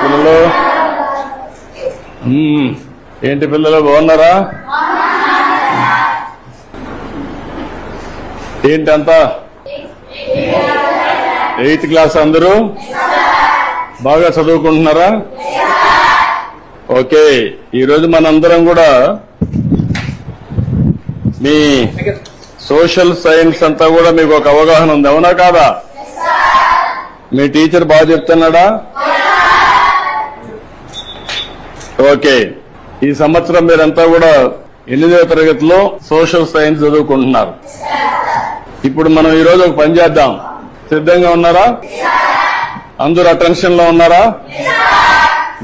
పిల్లలు? ఏంటి పిల్లలు బాగున్నారా? ఏంటంతా 8th క్లాస్ అందరూ బాగా చదువుకుంటున్నారా? ఓకే, ఈరోజు మనందరం కూడా మీ సోషల్ సైన్స్ అంతా కూడా మీకు ఒక అవగాహన ఉంది, అవునా కాదా? మీ టీచర్ బాగా చెప్తున్నాడా? ఓకే, ఈ సంవత్సరం మీరంతా కూడా 8వ తరగతిలో సోషల్ సైన్స్ చదువుకుంటున్నారు. ఇప్పుడు మనం ఈరోజు ఒక పని చేద్దాం. సిద్ధంగా ఉన్నారా? అందరూ అటెన్షన్ లో ఉన్నారా?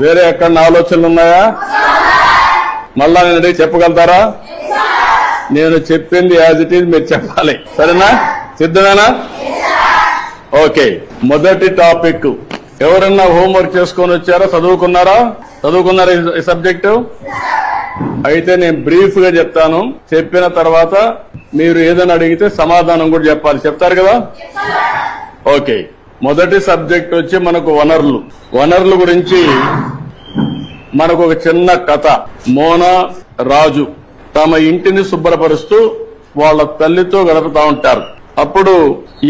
వేరే ఎక్కడ ఆలోచనలు ఉన్నాయా? మళ్ళా నేను అడిగి చెప్పగలుగుతారా? నేను చెప్పింది యాజ్ ఇట్ ఈజ్ మీరు చెప్పాలి, సరేనా? సిద్ధమేనా? ఓకే, మొదటి టాపిక్ ఎవరన్నా హోంవర్క్ చేసుకొని వచ్చారా? చదువుకున్నారా ఈ సబ్జెక్టు? అయితే నేను బ్రీఫ్ గా చెప్తాను, చెప్పిన తర్వాత మీరు ఏదైనా అడిగితే సమాధానం కూడా చెప్పాలి. చెప్తారు కదా? ఓకే, మొదటి సబ్జెక్ట్ వచ్చి మనకు వనరుల గురించి మనకు ఒక చిన్న కథ. మోనా, రాజు తమ ఇంటిని శుభ్రపరుస్తూ వాళ్ళ తల్లితో గడుపుతా ఉంటారు. అప్పుడు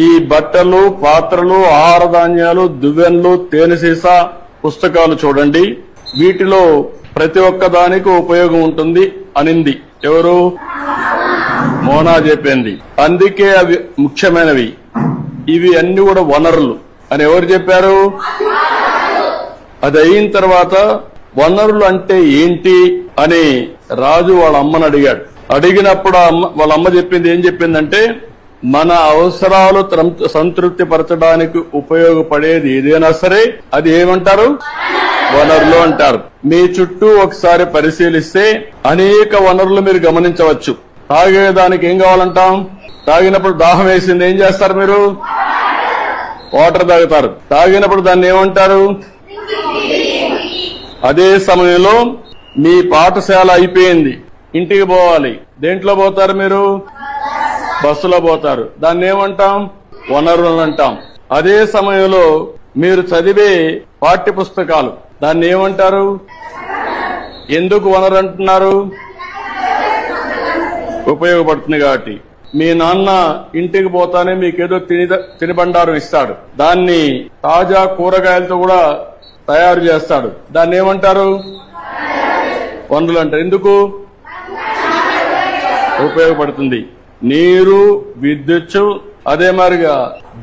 ఈ బట్టలు, పాత్రలు, ఆహార ధాన్యాలు, దువ్వెన్లు, తేనె సీసా, పుస్తకాలు చూడండి, వీటిలో ప్రతి ఒక్క దానికి ఉపయోగం ఉంటుంది అనింది. ఎవరు? మోనా చెప్పింది. అందుకే అవి ముఖ్యమైనవి, ఇవి అన్ని కూడా వనరులు అని ఎవరు చెప్పారు? అది అయిన తర్వాత వనరులు అంటే ఏంటి అని రాజు వాళ్ళ అమ్మని అడిగాడు. అడిగినప్పుడు వాళ్ళ అమ్మ చెప్పింది ఏం చెప్పిందంటే, మన అవసరాలు సంతృప్తి పరచడానికి ఉపయోగపడేది ఏదైనా సరే అది ఏమంటారు? వనరులు అంటారు. మీ చుట్టూ ఒకసారి పరిశీలిస్తే అనేక వనరులు మీరు గమనించవచ్చు. తాగేదానికి ఏం కావాలంటాం? తాగినప్పుడు దాహం వేసింది, ఏం చేస్తారు మీరు? వాటర్ తాగుతారు. తాగినప్పుడు దాన్ని ఏమంటారు? అదే సమయంలో మీ పాఠశాల అయిపోయింది, ఇంటికి పోవాలి, దేంట్లో పోతారు మీరు? బస్సులో పోతారు, దాన్ని ఏమంటాం? వనరులు అంటాం. అదే సమయంలో మీరు చదివే పాఠ్య పుస్తకాలు, దాన్ని ఏమంటారు? ఎందుకు వనరు అంటున్నారు? ఉపయోగపడుతుంది కాబట్టి. మీ నాన్న ఇంటికి పోతానే మీకేదో తినిబండారం ఇస్తాడు, దాన్ని తాజా కూరగాయలతో కూడా తయారు చేస్తాడు, దాన్ని ఏమంటారు? వనరులు అంటారు. ఎందుకు? ఉపయోగపడుతుంది. నీరు, విద్యుత్, అదే మాదిరిగా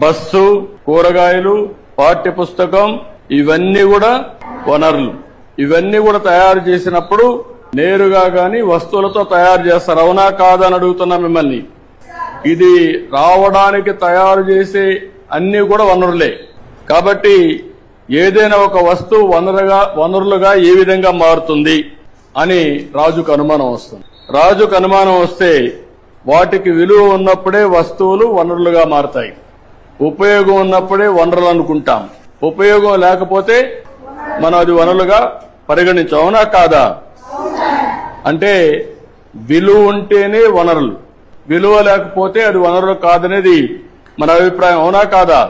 బస్సు, కూరగాయలు, పాఠ్య పుస్తకం, ఇవన్నీ కూడా వనరులు. ఇవన్నీ కూడా తయారు చేసినప్పుడు నేరుగా గాని వస్తువులతో తయారు చేస్తారు, అవునా కాదా అని అడుగుతున్నా మిమ్మల్ని. ఇది రావడానికి తయారు చేసే అన్ని కూడా వనరులే. కాబట్టి ఏదైనా ఒక వస్తువు వనరులుగా ఏ విధంగా మారుతుంది అని రాజుకు అనుమానం వస్తుంది. రాజుకు అనుమానం వస్తే వాటికి విలువ ఉన్నప్పుడే వస్తువులు వనరులుగా మారతాయి. ఉపయోగం ఉన్నప్పుడే వనరులు అనుకుంటాం, ఉపయోగం లేకపోతే మనం అది వనరులుగా పరిగణించాం, అవునా కాదా? అంటే విలువ ఉంటేనే వనరులు, విలువ లేకపోతే అది వనరులు కాదనేది మన అభిప్రాయం, అవునా కాదా?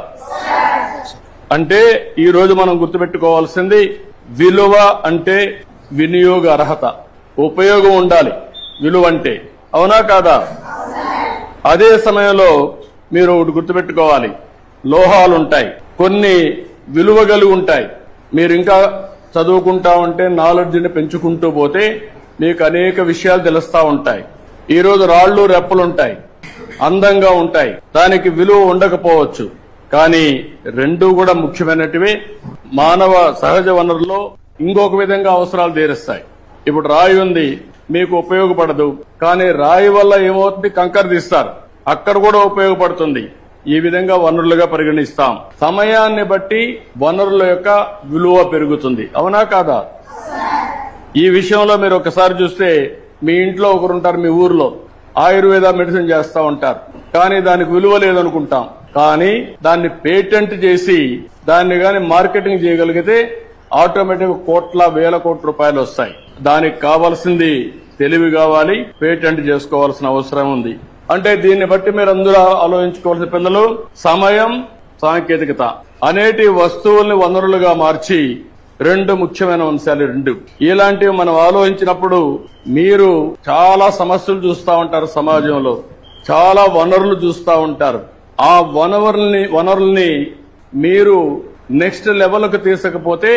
అంటే ఈ రోజు మనం గుర్తుపెట్టుకోవాల్సింది, విలువ అంటే వినియోగ అర్హత, ఉపయోగం ఉండాలి విలువ అంటే, అవునా కాదా? అదే సమయంలో మీరు ఒకటి గుర్తుపెట్టుకోవాలి, లోహాలుంటాయి, కొన్ని విలువ కలిగి ఉంటాయి. మీరు ఇంకా చదువుకుంటా ఉంటే, నాలెడ్జ్ని పెంచుకుంటూ పోతే మీకు అనేక విషయాలు తెలుస్తా ఉంటాయి. ఈ రోజు రాళ్లు, రెప్పలుంటాయి, అందంగా ఉంటాయి, దానికి విలువ ఉండకపోవచ్చు, కానీ రెండూ కూడా ముఖ్యమైనటివే. మానవ సహజ వనరుల్లో ఇంకొక విధంగా అవసరాలు తీరుస్తాయి. ఇప్పుడు రాయి ఉంది, మీకు ఉపయోగపడదు, కానీ రాయి వల్ల ఏమవుతుంది? కంకర తీస్తారు, అక్కడ కూడా ఉపయోగపడుతుంది. ఈ విధంగా వనరులుగా పరిగణిస్తాం. సమయాన్ని బట్టి వనరుల యొక్క విలువ పెరుగుతుంది, అవునా కాదా? ఈ విషయంలో మీరు ఒకసారి చూస్తే, మీ ఇంట్లో ఒకరుంటారు, మీ ఊర్లో ఆయుర్వేద మెడిసిన్ చేస్తా ఉంటారు, కానీ దానికి విలువ లేదనుకుంటాం. కానీ దాన్ని పేటెంట్ చేసి దాన్ని గాని మార్కెటింగ్ చేయగలిగితే ఆటోమేటిక్ వేల కోట్ల రూపాయలు వస్తాయి. దానికి కావాల్సింది తెలివి కావాలి, పేటెంట్ చేసుకోవాల్సిన అవసరం ఉంది. అంటే దీన్ని బట్టి మీరు అందరూ ఆలోచించుకోవాల్సిన పిల్లలు, సమయం, సాంకేతికత అనేటి వస్తువుల్ని వనరులుగా మార్చి రెండు ముఖ్యమైన అంశాలు రెండు. ఇలాంటివి మనం ఆలోచించినప్పుడు మీరు చాలా సమస్యలు చూస్తూ ఉంటారు, సమాజంలో చాలా వనరులు చూస్తూ ఉంటారు. ఆ వనరుల్ని మీరు నెక్స్ట్ లెవెల్కు తీసుకపోతే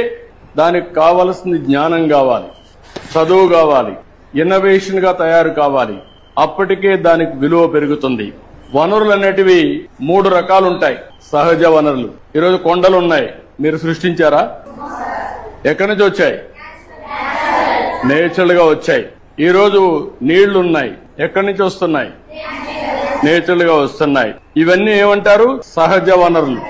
దానికి కావలసిన జ్ఞానం కావాలి, చదువు కావాలి, ఇన్నోవేషన్ గా తయారు కావాలి. అప్పటికే దానికి విలువ పెరుగుతుంది. వనరులు అనేటివి 3 రకాలు ఉంటాయి. సహజ వనరులు. ఈరోజు కొండలు ఉన్నాయి, మీరు సృష్టించారా? ఎక్కడి నుంచి వచ్చాయి? నేచురల్ గా వచ్చాయి. ఈరోజు నీళ్లున్నాయి, ఎక్కడి నుంచి వస్తున్నాయి? నేచురల్ గా వస్తున్నాయి. ఇవన్నీ ఏమంటారు? సహజ వనరులు.